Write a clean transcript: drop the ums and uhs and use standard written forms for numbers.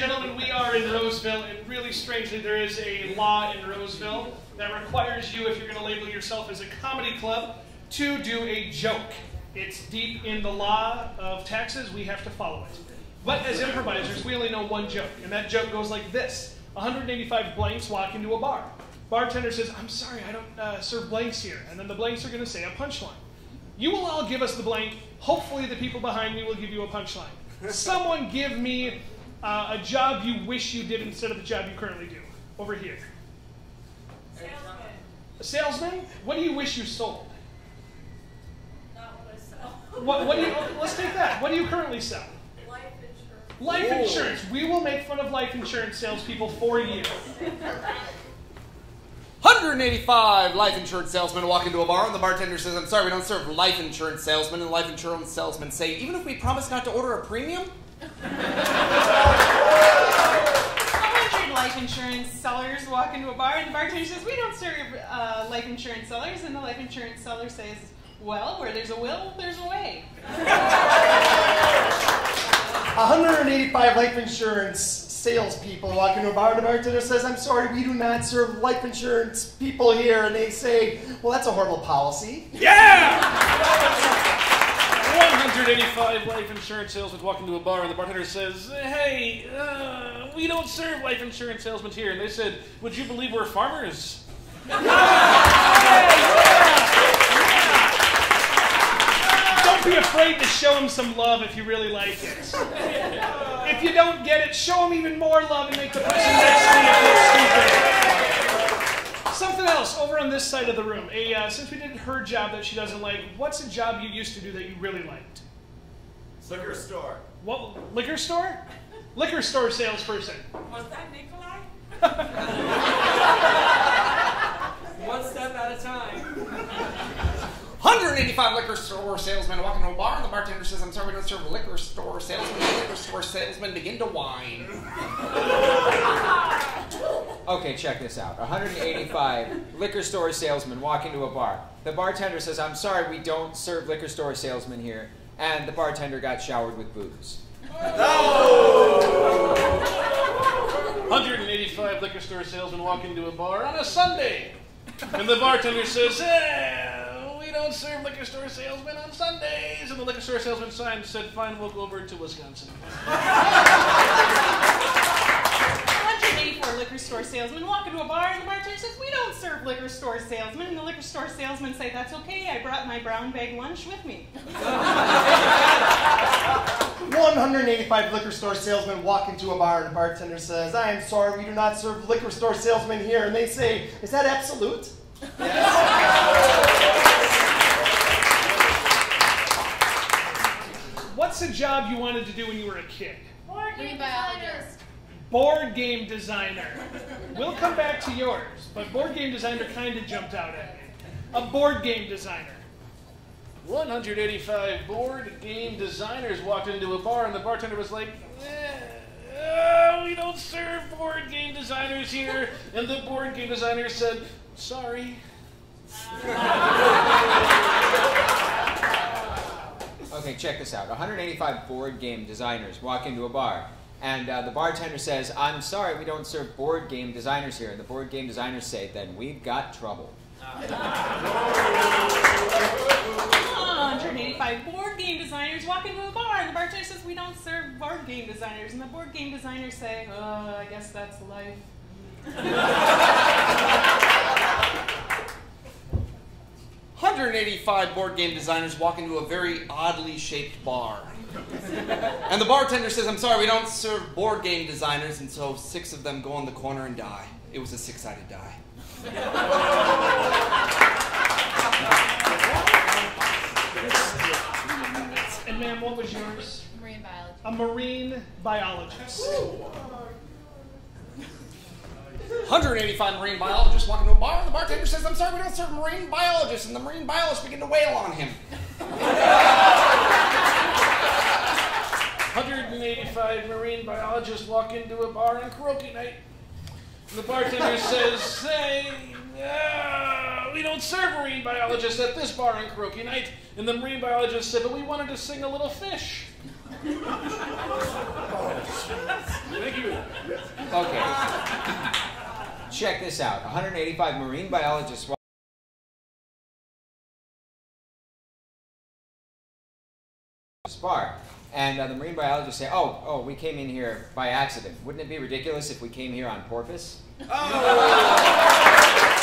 and gentlemen, we are in Roseville, and really strangely, there is a law in Roseville that requires you, if you're going to label yourself as a comedy club, to do a joke. It's deep in the law of taxes. We have to follow it. But as improvisers, we only know one joke, and that joke goes like this. 185 blanks walk into a bar. Bartender says, "I'm sorry, I don't serve blanks here." And then the blanks are going to say a punchline. You will all give us the blank. Hopefully the people behind me will give you a punchline. Someone give me a job you wish you did instead of the job you currently do. Over here. Salesman. A salesman? What do you wish you sold? Not what I sell. What do you, let's take that. What do you currently sell? Life insurance. Life insurance. We will make fun of life insurance salespeople for you. 185 life insurance salesmen walk into a bar and the bartender says, "I'm sorry, we don't serve life insurance salesmen." And the life insurance salesmen say, "Even if we promise not to order a premium?" 100 life insurance sellers walk into a bar and the bartender says, "We don't serve life insurance sellers." And the life insurance seller says, "Well, where there's a will, there's a way." 185 life insurance salespeople walk into a bar and the bartender says, "I'm sorry, we do not serve life insurance people here." And they say, "Well, that's a horrible policy." Yeah! 185 life insurance salesmen walk into a bar and the bartender says, "Hey, we don't serve life insurance salesmen here." And they said, "Would you believe we're farmers?" Don't be afraid to show them some love if you really like it. If you don't get it, show them even more love and make the person next to you feel stupid. Something else over on this side of the room. Since we did her job that she doesn't like, what's a job you used to do that you really liked? Liquor store. What? Liquor store? Liquor store salesperson. Was that Nikolai? One step at a time. 185 liquor store salesmen walk into a bar and the bartender says, "I'm sorry, we don't serve liquor store salesmen." The liquor store salesmen begin to whine. Okay, check this out. 185 liquor store salesmen walk into a bar. The bartender says, "I'm sorry, we don't serve liquor store salesmen here." And the bartender got showered with booze. 185 liquor store salesmen walk into a bar on a Sunday. And the bartender says, "We don't serve liquor store salesmen on Sundays." And the liquor store salesman signed said, "Fine, we'll go over to Wisconsin." 184 liquor store salesmen walk into a bar and the bartender says, "We don't serve liquor store salesmen." And the liquor store salesmen say, "That's okay, I brought my brown bag lunch with me." 185 liquor store salesmen walk into a bar and the bartender says, "I am sorry, we do not serve liquor store salesmen here." And they say, "Is that absolute?" What's a job you wanted to do when you were a kid? Board game biologist. Board game designer. We'll come back to yours, but board game designer kind of jumped out at me. A board game designer. 185 board game designers walked into a bar and the bartender was like, "We don't serve board game designers here." And the board game designer said, "Sorry." Okay, check this out. 185 board game designers walk into a bar. And the bartender says, "I'm sorry, we don't serve board game designers here." And the board game designers say, "Then we've got trouble." 185 board game designers walk into a bar and the bartender says, "We don't serve board game designers." And the board game designers say, "I guess that's life." 185 board game designers walk into a very oddly shaped bar. And the bartender says, "I'm sorry, we don't serve board game designers." And so 6 of them go in the corner and die. It was a 6-sided die. And ma'am, what was yours? Marine biology. A marine biologist. 185 marine biologists walk into a bar and the bartender says, "I'm sorry, we don't serve marine biologists." And the marine biologists begin to wail on him. 185 marine biologists walk into a bar on karaoke night. And the bartender says, "Hey, we don't serve marine biologists at this bar on karaoke night." And the marine biologist said, "But we wanted to sing a little fish." Thank you. Okay. Check this out. 185 marine biologists walk this bar. And the marine biologists say, oh, we came in here by accident. Wouldn't it be ridiculous if we came here on porpoise? Oh!